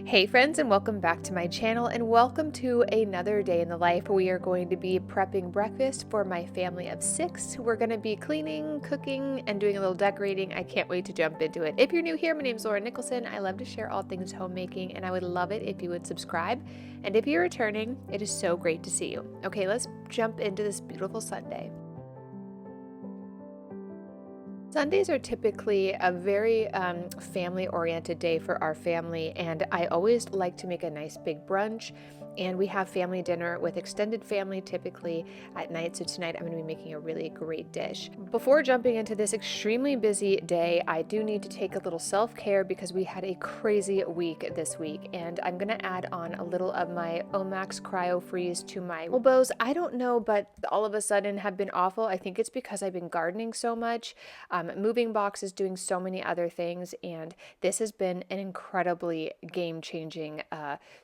Hey friends, and welcome back to my channel, and welcome to another day in the life. We are going to be prepping breakfast for my family of 6. We're going to be cleaning, cooking, and doing a little decorating. I can't wait to jump into it. If you're new here, my name is Nicholsen. I love to share all things homemaking, and I would love it if you would subscribe. And if you're returning, it is so great to see you. Okay, let's jump into this beautiful Sunday. Sundays are typically a very family-oriented day for our family, and I always like to make a nice big brunch. And we have family dinner with extended family typically at night. So tonight I'm going to be making a really great dish. Before jumping into this extremely busy day, I do need to take a little self-care because we had a crazy week this week. And I'm going to add on a little of my Omax Cryo Freeze to my elbows. I don't know, but all of a sudden have been awful. I think it's because I've been gardening so much, moving boxes, doing so many other things. And this has been an incredibly game-changing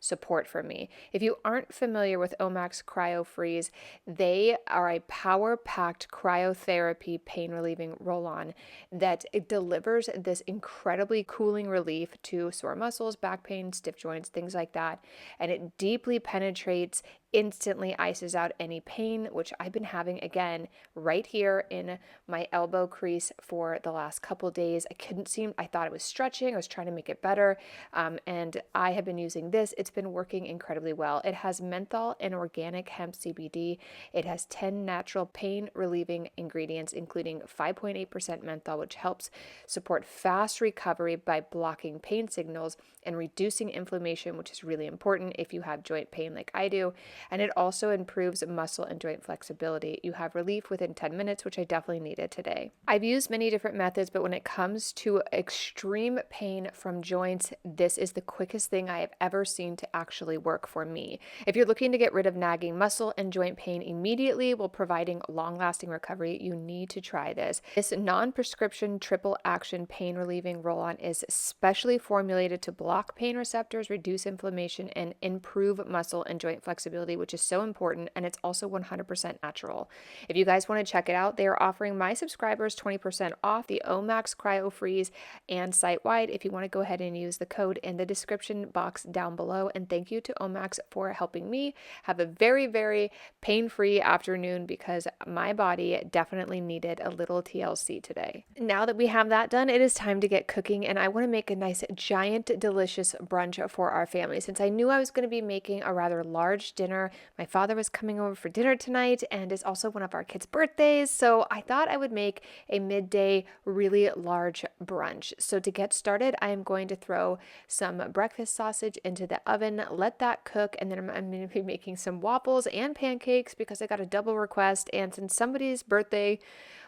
support for me. If you aren't familiar with Omax Cryo Freeze, they are a power-packed cryotherapy pain relieving roll-on that it delivers this incredibly cooling relief to sore muscles, back pain, stiff joints, things like that. And it deeply penetrates, instantly ices out any pain, which I've been having again right here in my elbow crease for the last couple days. I thought it was stretching. I was trying to make it better. And I have been using this. It's been working incredibly well. It has menthol and organic hemp CBD. It has 10 natural pain relieving ingredients, including 5.8% menthol, which helps support fast recovery by blocking pain signals and reducing inflammation, which is really important if you have joint pain like I do. And it also improves muscle and joint flexibility. You have relief within 10 minutes, which I definitely needed today. I've used many different methods, but when it comes to extreme pain from joints, this is the quickest thing I have ever seen to actually work for me. If you're looking to get rid of nagging muscle and joint pain immediately while providing long-lasting recovery, you need to try this. This non-prescription triple action pain relieving roll-on is specially formulated to block pain receptors, reduce inflammation, and improve muscle and joint flexibility, which is so important, and it's also 100% natural. If you guys want to check it out, they are offering my subscribers 20% off the Omax Cryo Freeze and site-wide. If you want to go ahead and use the code in the description box down below. And thank you to Omax for helping me have a very, very pain-free afternoon because my body definitely needed a little TLC today. Now that we have that done, it is time to get cooking, and I want to make a nice, giant, delicious brunch for our family. Since I knew I was going to be making a rather large dinner, my father was coming over for dinner tonight, and it's also one of our kids' birthdays, so I thought I would make a midday, really large brunch. So to get started, I am going to throw some breakfast sausage into the oven, let that cook, and then I'm going to be making some waffles and pancakes because I got a double request, and since somebody's birthday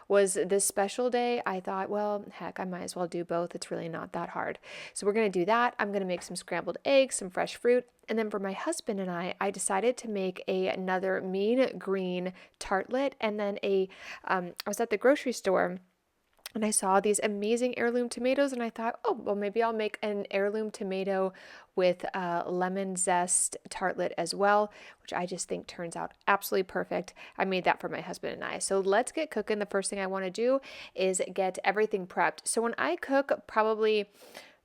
was this special day, I thought, well, heck, I might as well do both. It's really not that hard. So we're going to do that. I'm going to make some scrambled eggs, some fresh fruit. And then for my husband and I decided to make another mean green tartlet. And then I was at the grocery store and I saw these amazing heirloom tomatoes, and I thought, oh, well, maybe I'll make an heirloom tomato with lemon zest tartlet as well, which I just think turns out absolutely perfect. I made that for my husband and I. So let's get cooking. The first thing I want to do is get everything prepped. So when I cook, probably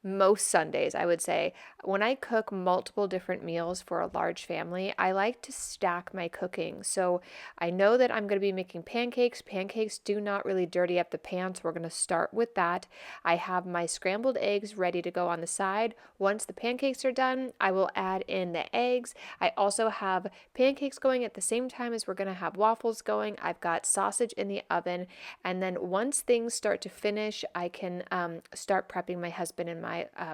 most Sundays, I would say, when I cook multiple different meals for a large family, I like to stack my cooking. So I know that I'm going to be making pancakes. Pancakes do not really dirty up the pan, so we're going to start with that. I have my scrambled eggs ready to go on the side. Once the pancakes are done, I will add in the eggs. I also have pancakes going at the same time as we're going to have waffles going. I've got sausage in the oven. And then once things start to finish, I can start prepping my husband and my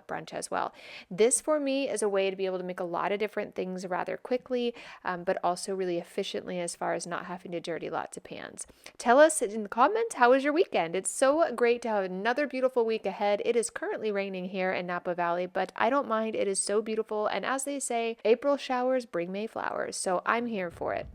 brunch as well. This for me is a way to be able to make a lot of different things rather quickly, but also really efficiently as far as not having to dirty lots of pans. Tell us in the comments, how was your weekend? It's so great to have another beautiful week ahead. It is currently raining here in Napa Valley, but I don't mind. It is so beautiful. And as they say, April showers bring May flowers. So I'm here for it.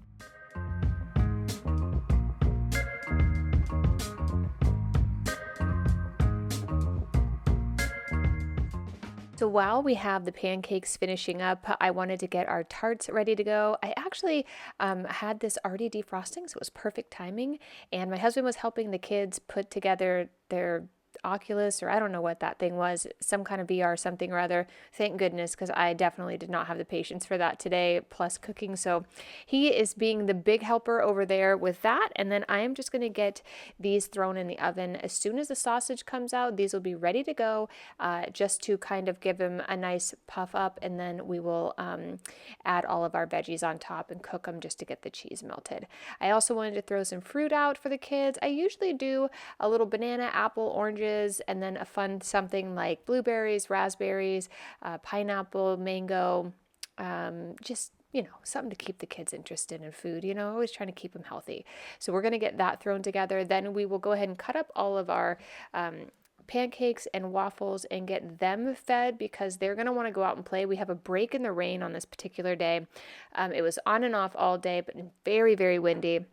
So while we have the pancakes finishing up, I wanted to get our tarts ready to go. I actually had this already defrosting, so it was perfect timing. And my husband was helping the kids put together their Oculus, or I don't know what that thing was, some kind of VR something or other. Thank goodness, because I definitely did not have the patience for that today, plus cooking. So he is being the big helper over there with that. And then I am just going to get these thrown in the oven. As soon as the sausage comes out, these will be ready to go, just to kind of give them a nice puff up. And then we will add all of our veggies on top and cook them just to get the cheese melted. I also wanted to throw some fruit out for the kids. I usually do a little banana, apple, oranges, and then a fun something like blueberries, raspberries, pineapple, mango, just something to keep the kids interested in food, always trying to keep them healthy. So we're going to get that thrown together. Then we will go ahead and cut up all of our pancakes and waffles and get them fed, because they're going to want to go out and play. We have a break in the rain on this particular day. It was on and off all day, but very, very windy.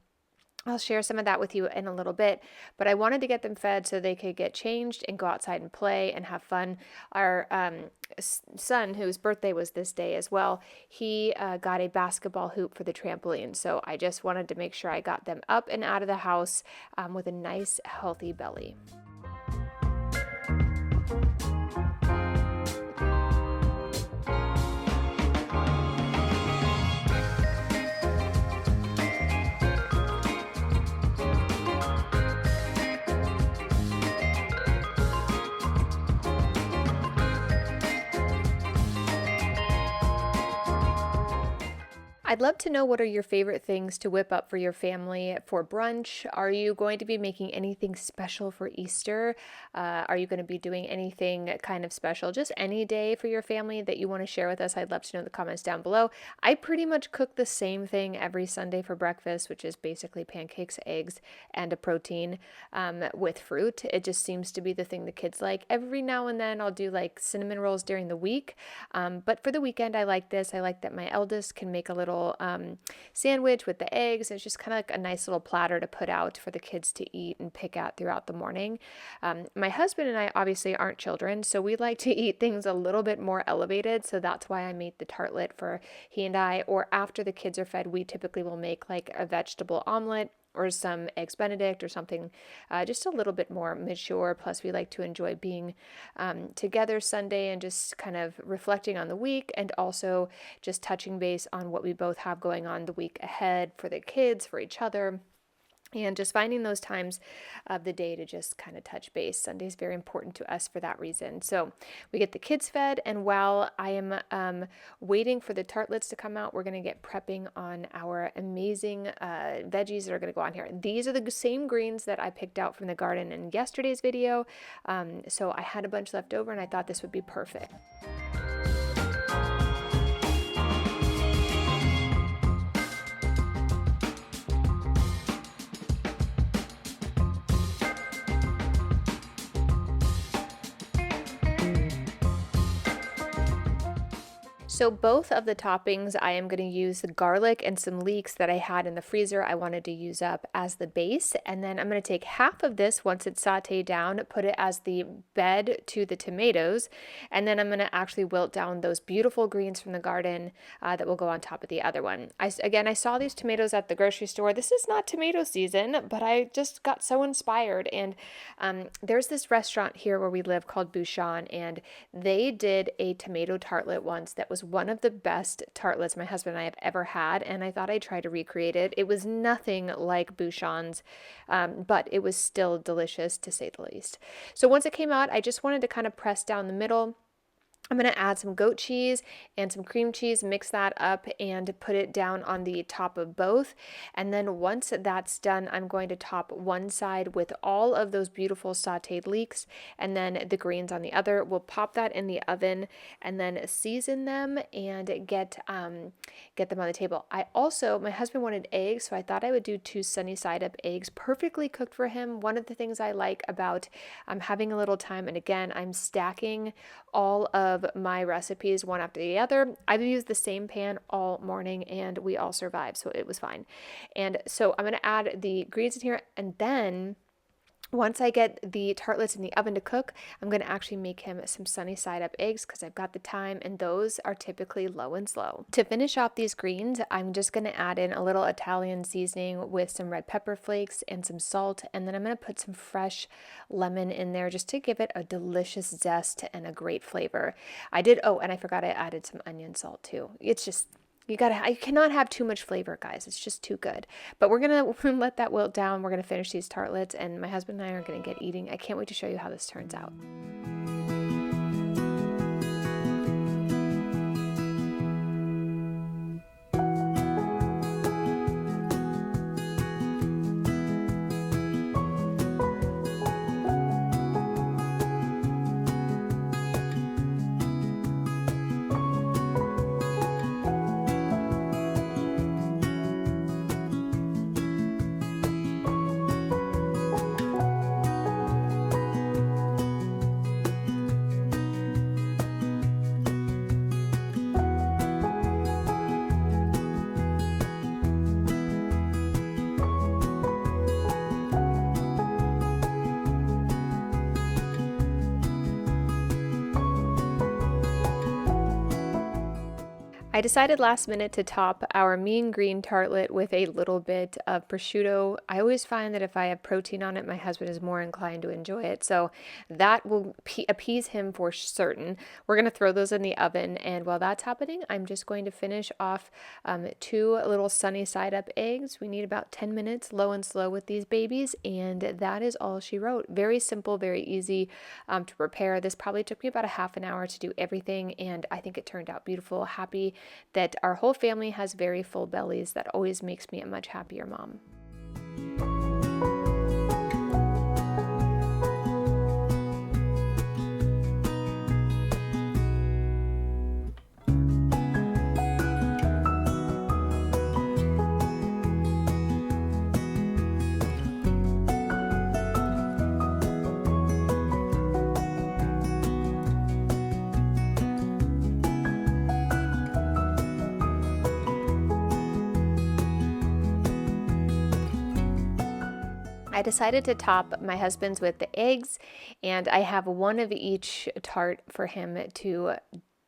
I'll share some of that with you in a little bit, but I wanted to get them fed so they could get changed and go outside and play and have fun. Our son, whose birthday was this day as well, he got a basketball hoop for the trampoline. So I just wanted to make sure I got them up and out of the house with a nice, healthy belly. I'd love to know, what are your favorite things to whip up for your family for brunch? Are you going to be making anything special for Easter? Are you going to be doing anything kind of special just any day for your family that you want to share with us? I'd love to know in the comments down below. I pretty much cook the same thing every Sunday for breakfast, which is basically pancakes, eggs, and a protein with fruit. It just seems to be the thing the kids like. Every now and then I'll do like cinnamon rolls during the week, but for the weekend I like this. I like that my eldest can make a little sandwich with the eggs. It's just kind of like a nice little platter to put out for the kids to eat and pick at throughout the morning. My husband and I obviously aren't children, so we like to eat things a little bit more elevated. So that's why I made the tartlet for he and I. Or after the kids are fed, we typically will make like a vegetable omelet or some eggs Benedict or something just a little bit more mature. Plus, we like to enjoy being together Sunday and just kind of reflecting on the week, and also just touching base on what we both have going on the week ahead for the kids, for each other. And just finding those times of the day to just kind of touch base. Sunday is very important to us for that reason. So we get the kids fed, and while I am waiting for the tartlets to come out, we're going to get prepping on our amazing veggies that are going to go on here. These are the same greens that I picked out from the garden in yesterday's video. So I had a bunch left over, and I thought this would be perfect. So both of the toppings, I am going to use the garlic and some leeks that I had in the freezer. I wanted to use up as the base. And then I'm going to take half of this once it's sauteed down, put it as the bed to the tomatoes. And then I'm going to actually wilt down those beautiful greens from the garden that will go on top of the other one. I saw these tomatoes at the grocery store. This is not tomato season, but I just got so inspired. And there's this restaurant here where we live called Bouchon, and they did a tomato tartlet once that was one of the best tartlets my husband and I have ever had, and I thought I'd try to recreate it. It was nothing like Bouchon's, but it was still delicious to say the least. So once it came out, I just wanted to kind of press down the middle. I'm going to add some goat cheese and some cream cheese, mix that up and put it down on the top of both. And then once that's done, I'm going to top one side with all of those beautiful sauteed leeks and then the greens on the other. We'll pop that in the oven and then season them and get them on the table. My husband wanted eggs, so I thought I would do 2 sunny side up eggs, perfectly cooked for him. One of the things I like about having a little time, and again, I'm stacking all of my recipes one after the other. I've used the same pan all morning and we all survived, so it was fine. And so I'm going to add the greens in here, and then Once I get the tartlets in the oven to cook, I'm going to actually make him some sunny side up eggs because I've got the time, and those are typically low and slow. To finish off these greens, I'm just going to add in a little Italian seasoning with some red pepper flakes and some salt, and then I'm going to put some fresh lemon in there just to give it a delicious zest and a great flavor. And I forgot I added some onion salt too. It's just, I cannot have too much flavor, guys. It's just too good. But we're gonna let that wilt down. We're gonna finish these tartlets, and my husband and I are gonna get eating. I can't wait to show you how this turns out. I decided last minute to top our mean green tartlet with a little bit of prosciutto. I always find that if I have protein on it, my husband is more inclined to enjoy it. So that will appease him for certain. We're going to throw those in the oven. And while that's happening, I'm just going to finish off 2 little sunny side up eggs. We need about 10 minutes low and slow with these babies. And that is all she wrote. Very simple, very easy to prepare. This probably took me about a half an hour to do everything. And I think it turned out beautiful. Happy that our whole family has very full bellies. That always makes me a much happier mom. I decided to top my husband's with the eggs, and I have one of each tart for him to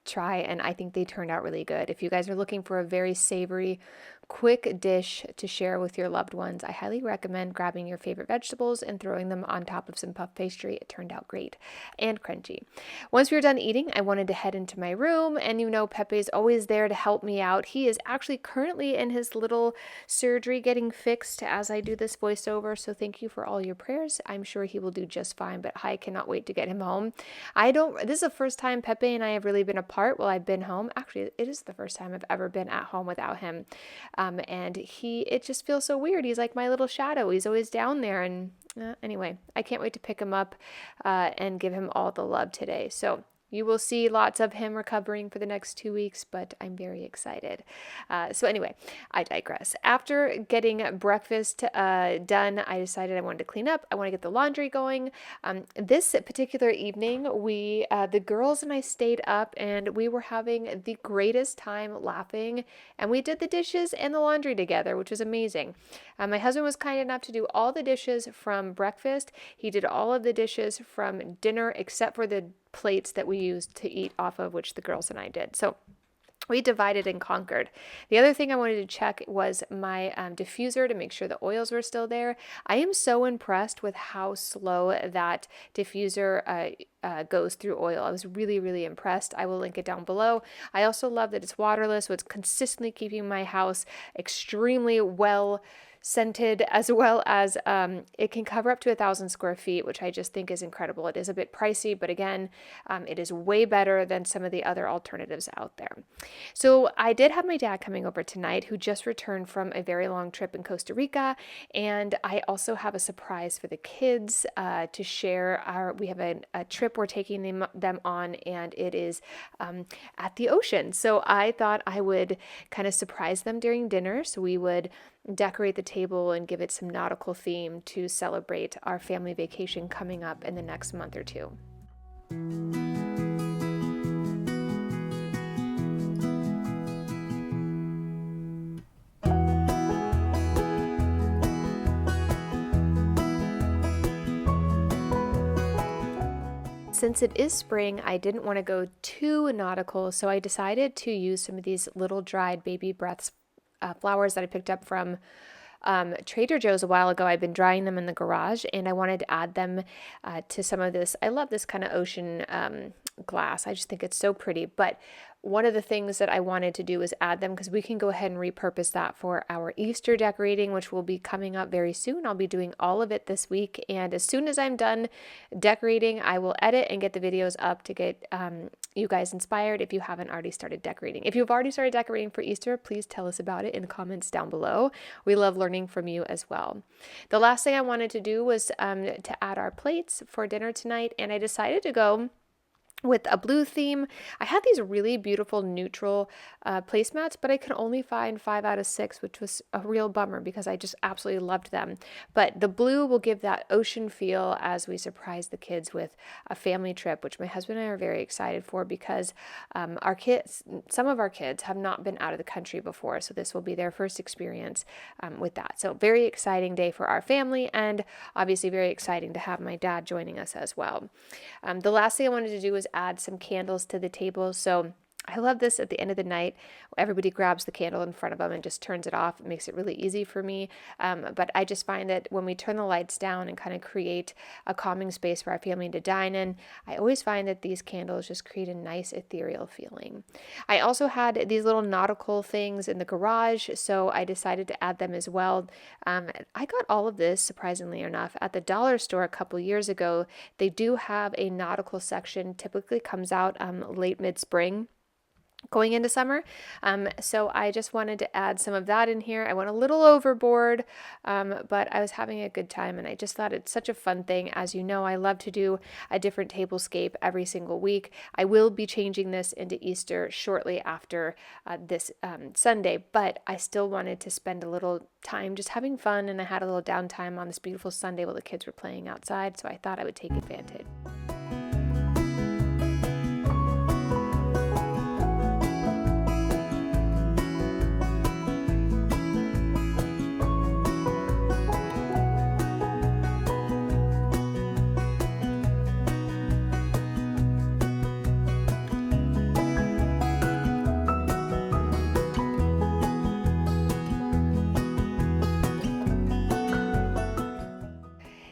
try, and I think they turned out really good. If you guys are looking for a very savory, quick dish to share with your loved ones, I highly recommend grabbing your favorite vegetables and throwing them on top of some puff pastry. It turned out great and crunchy. Once we were done eating, I wanted to head into my room, and Pepe's always there to help me out. He is actually currently in his little surgery getting fixed as I do this voiceover, so thank you for all your prayers. I'm sure he will do just fine, but I cannot wait to get him home. This is the first time Pepe and I have really been apart while I've been home. Actually, it is the first time I've ever been at home without him. And it just feels so weird. He's like my little shadow. He's always down there. And anyway, I can't wait to pick him up and give him all the love today. So you will see lots of him recovering for the next 2 weeks, but I'm very excited. So anyway, I digress. After getting breakfast done, I decided I wanted to clean up. I want to get the laundry going. This particular evening, the girls and I stayed up, and we were having the greatest time laughing, and we did the dishes and the laundry together, which was amazing. My husband was kind enough to do all the dishes from breakfast. He did all of the dishes from dinner except for the plates that we used to eat off of, which the girls and I did. So we divided and conquered. The other thing I wanted to check was my diffuser to make sure the oils were still there. I am so impressed with how slow that diffuser goes through oil. I was really, really impressed. I will link it down below. I also love that it's waterless, so it's consistently keeping my house extremely well scented, as well as it can cover up to 1,000 square feet, which I just think is incredible. It is a bit pricey, but again, it is way better than some of the other alternatives out there. So I did have my dad coming over tonight, who just returned from a very long trip in Costa Rica, and I also have a surprise for the kids to share. We have a trip we're taking them on, and it is at the ocean. So I thought I would kind of surprise them during dinner. So we would decorate the table and give it some nautical theme to celebrate our family vacation coming up in the next month or two. since it is spring, I didn't want to go too nautical, so I decided to use some of these little dried baby breaths flowers that I picked up from Trader Joe's a while ago. I've been drying them in the garage, and I wanted to add them to some of this. I love this kind of ocean glass. I just think it's so pretty. But one of the things that I wanted to do was add them because we can go ahead and repurpose that for our Easter decorating, which will be coming up very soon. I'll be doing all of it this week, and as soon as I'm done decorating, I will edit and get the videos up to get you guys inspired if you haven't already started decorating. If you've already started decorating for Easter, please tell us about it in the comments down below. We love learning from you as well. The last thing I wanted to do was to add our plates for dinner tonight, and I decided to go with a blue theme. I had these really beautiful neutral placemats, but I could only find 5 out of 6, which was a real bummer because I just absolutely loved them. But the blue will give that ocean feel as we surprise the kids with a family trip, which my husband and I are very excited for because some of our kids have not been out of the country before, so this will be their first experience with that. So very exciting day for our family, and obviously very exciting to have my dad joining us as well. The last thing I wanted to do was add some candles to the table. So I love this at the end of the night. Everybody grabs the candle in front of them and just turns it off. It makes it really easy for me. But I just find that when we turn the lights down and kind of create a calming space for our family to dine in, I always find that these candles just create a nice ethereal feeling. I also had these little nautical things in the garage, so I decided to add them as well. I got all of this, surprisingly enough, at the dollar store a couple years ago. They do have a nautical section, typically comes out late mid-spring, going into summer. So I just wanted to add some of that in here. I went a little overboard, but I was having a good time, and I just thought it's such a fun thing. As you know, I love to do a different tablescape every single week. I will be changing this into Easter shortly after this Sunday, but I still wanted to spend a little time just having fun, and I had a little downtime on this beautiful Sunday while the kids were playing outside, so I thought I would take advantage.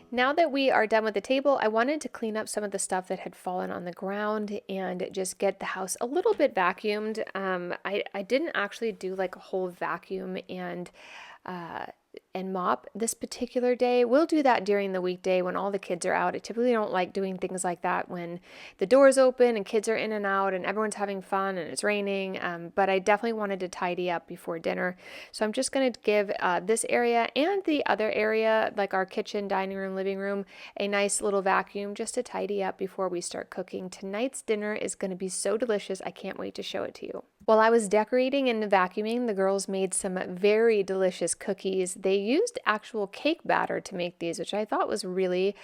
Now that we are done with the table, I wanted to clean up some of the stuff that had fallen on the ground and just get the house a little bit vacuumed. I didn't actually do like a whole vacuum and mop this particular day. We'll do that during the weekday when all the kids are out. I typically don't like doing things like that when the door's open and kids are in and out and everyone's having fun and it's raining, but I definitely wanted to tidy up before dinner. So I'm just going to give this area and the other area, like our kitchen, dining room, living room, a nice little vacuum just to tidy up before we start cooking. Tonight's dinner is going to be so delicious. I can't wait to show it to you. While I was decorating and vacuuming, the girls made some very delicious cookies. They used actual cake batter to make these, which I thought was really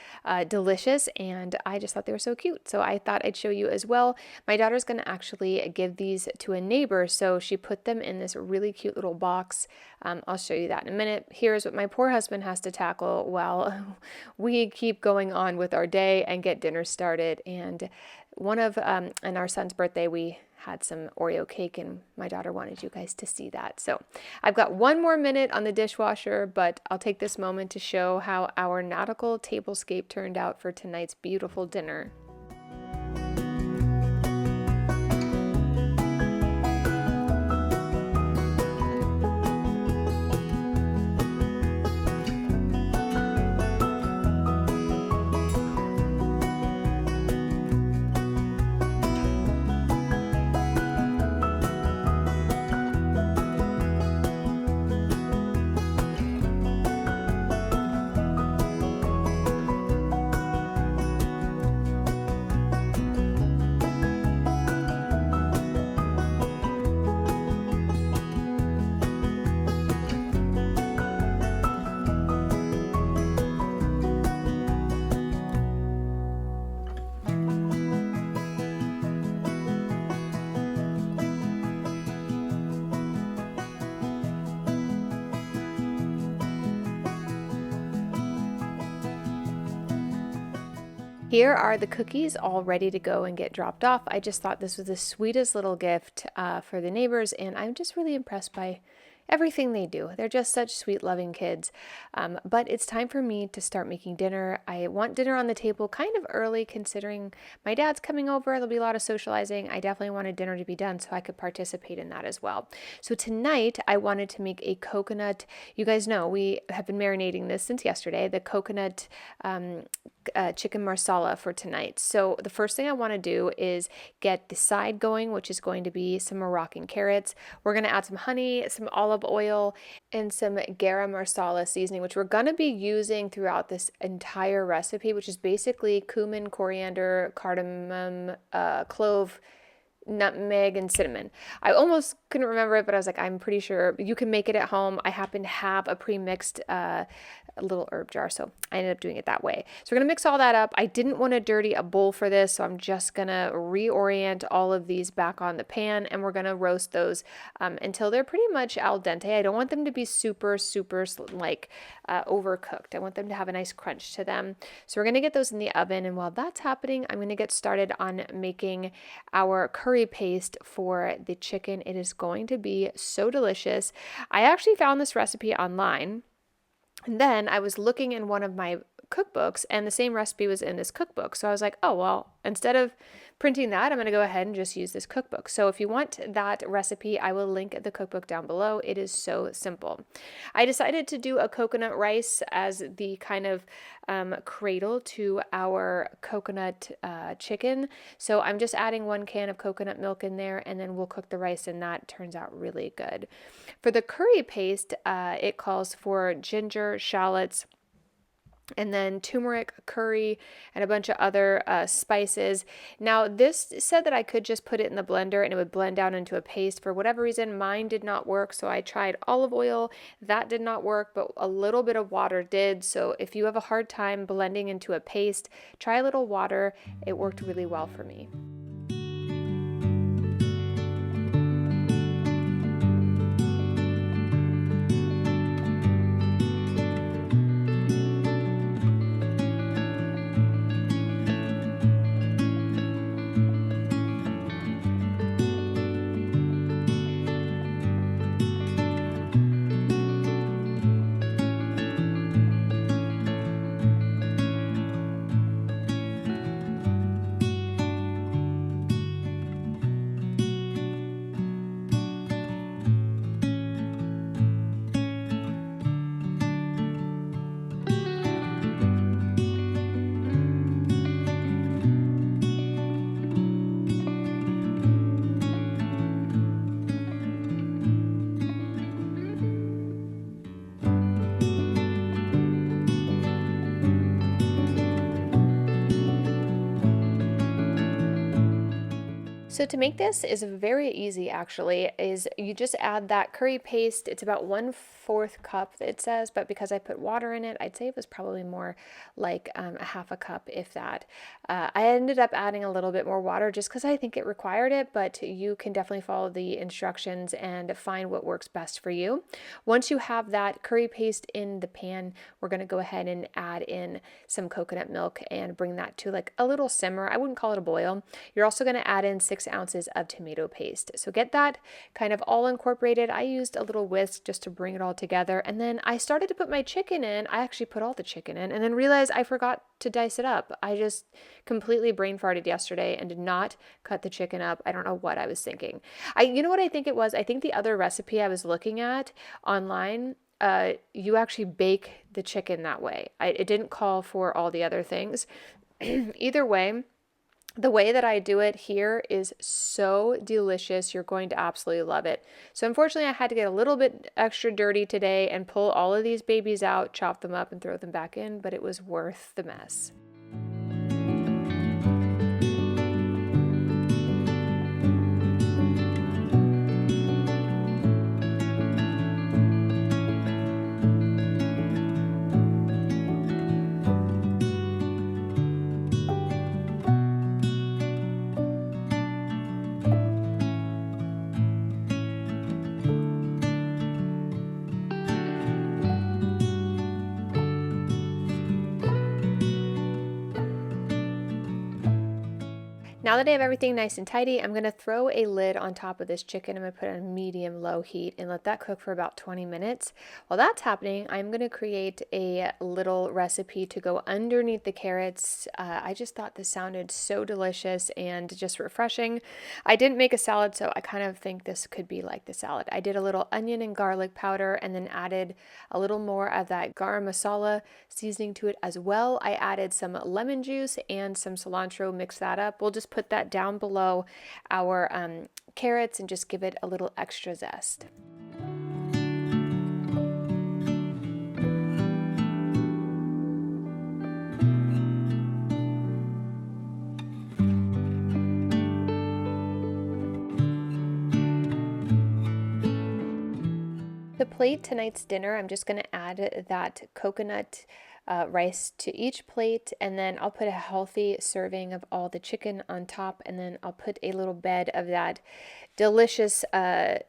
delicious, and I just thought they were so cute. So I thought I'd show you as well. My daughter's going to actually give these to a neighbor, so she put them in this really cute little box. I'll show you that in a minute. Here's what my poor husband has to tackle while we keep going on with our day and get dinner started. And and our son's birthday, we had some Oreo cake, and my daughter wanted you guys to see that. So I've got one more minute on the dishwasher, but I'll take this moment to show how our nautical tablescape turned out for tonight's beautiful dinner. Here are the cookies all ready to go and get dropped off. I just thought this was the sweetest little gift for the neighbors, and I'm just really impressed by everything they do. They're just such sweet, loving kids. But it's time for me to start making dinner. I want dinner on the table kind of early, considering my dad's coming over. There'll be a lot of socializing. I definitely wanted dinner to be done so I could participate in that as well. So tonight, I wanted to make a coconut. You guys know we have been marinating this since yesterday, the coconut chicken marsala for tonight. So the first thing I want to do is get the side going, which is going to be some Moroccan carrots. We're going to add some honey, some olive oil, and some garam marsala seasoning, which we're going to be using throughout this entire recipe, which is basically cumin, coriander, cardamom, clove, nutmeg, and cinnamon. I almost couldn't remember it, but I was like, I'm pretty sure you can make it at home. I happen to have a pre-mixed little herb jar, so I ended up doing it that way. So we're gonna mix all that up. I didn't want to dirty a bowl for this, so I'm just gonna reorient all of these back on the pan, and we're gonna roast those until they're pretty much al dente. I don't want them to be super like overcooked. I want them to have a nice crunch to them. So we're gonna get those in the oven, and while that's happening, I'm gonna get started on making our curry paste for the chicken. It is going to be so delicious. I actually found this recipe online, and then I was looking in one of my cookbooks, and the same recipe was in this cookbook. So I was like, oh, well, instead of printing that, I'm going to go ahead and just use this cookbook. So if you want that recipe, I will link the cookbook down below. It is so simple. I decided to do a coconut rice as the kind of cradle to our coconut chicken. So I'm just adding 1 can of coconut milk in there, and then we'll cook the rice, and that turns out really good. For the curry paste, it calls for ginger, shallots, and then turmeric, curry, and a bunch of other spices. Now, this said that I could just put it in the blender and it would blend down into a paste. For whatever reason, mine did not work, so I tried olive oil. That did not work, but a little bit of water did. So if you have a hard time blending into a paste, try a little water. It worked really well for me. So to make this is very easy actually, is you just add that curry paste. It's about 1/4 cup it says, but because I put water in it, I'd say it was probably more like a half a cup, if that. I ended up adding a little bit more water just because I think it required it, but you can definitely follow the instructions and find what works best for you. Once you have that curry paste in the pan, we're going to go ahead and add in some coconut milk and bring that to like a little simmer. I wouldn't call it a boil. You're also going to add in 6 ounces of tomato paste. So get that kind of all incorporated. I used a little whisk just to bring it all together, and then I started to put my chicken in. I actually put all the chicken in and then realized I forgot to dice it up. I just completely brain farted yesterday and did not cut the chicken up. I don't know what I was thinking. You know what I think it was? I think the other recipe I was looking at online, you actually bake the chicken that way. It didn't call for all the other things. Either way, the way that I do it here is so delicious. You're going to absolutely love it. So unfortunately, I had to get a little bit extra dirty today and pull all of these babies out, chop them up, and throw them back in, but it was worth the mess. Now that I have everything nice and tidy, I'm going to throw a lid on top of this chicken. I'm going to put it on medium-low heat and let that cook for about 20 minutes. While that's happening, I'm going to create a little recipe to go underneath the carrots. I just thought this sounded so delicious and just refreshing. I didn't make a salad, so I kind of think this could be like the salad. I did a little onion and garlic powder and then added a little more of that garam masala seasoning to it as well. I added some lemon juice and some cilantro, mix that up. We'll just put that down below our carrots and just give it a little extra zest. To plate tonight's dinner, I'm just going to add that coconut rice to each plate, and then I'll put a healthy serving of all the chicken on top, and then I'll put a little bed of that delicious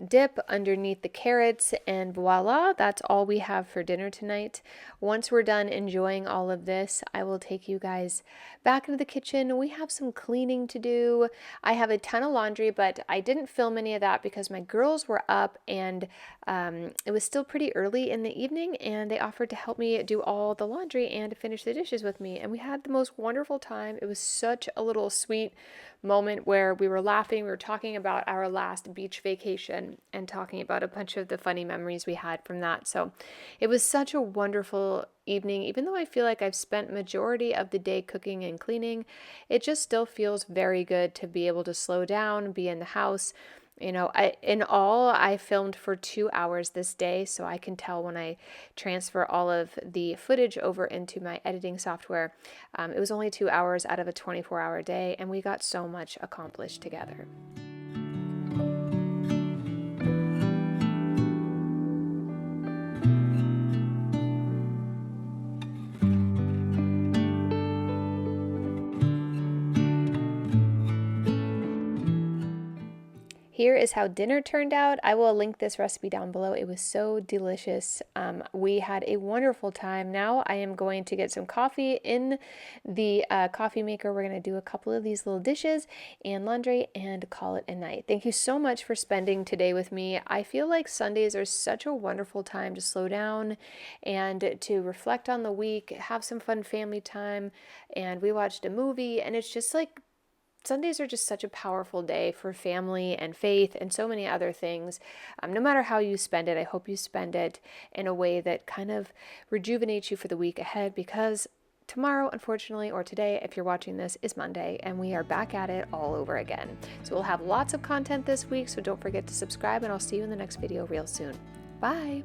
dip underneath the carrots, and voila, that's all we have for dinner tonight. Once we're done enjoying all of this, I will take you guys back into the kitchen. We have some cleaning to do. I have a ton of laundry, but I didn't film any of that because my girls were up and it was still pretty early in the evening, and they offered to help me do all the laundry and to finish the dishes with me, and we had the most wonderful time. It was such a little sweet moment where we were laughing, we were talking about our last beach vacation and talking about a bunch of the funny memories we had from that. So it was such a wonderful evening. Even though I feel like I've spent majority of the day cooking and cleaning, it just still feels very good to be able to slow down, be in the house. You know, in all, I filmed for 2 hours this day, so I can tell when I transfer all of the footage over into my editing software. It was only 2 hours out of a 24-hour day, and we got so much accomplished together. Here is how dinner turned out. I will link this recipe down below. It was so delicious. We had a wonderful time. Now I am going to get some coffee in the coffee maker. We're going to do a couple of these little dishes and laundry and call it a night. Thank you so much for spending today with me. I feel like Sundays are such a wonderful time to slow down and to reflect on the week, have some fun family time, and we watched a movie, and it's just like Sundays are just such a powerful day for family and faith and so many other things. No matter how you spend it, I hope you spend it in a way that kind of rejuvenates you for the week ahead, because tomorrow, unfortunately, or today, if you're watching this, is Monday, and we are back at it all over again. So we'll have lots of content this week, so don't forget to subscribe, and I'll see you in the next video real soon. Bye!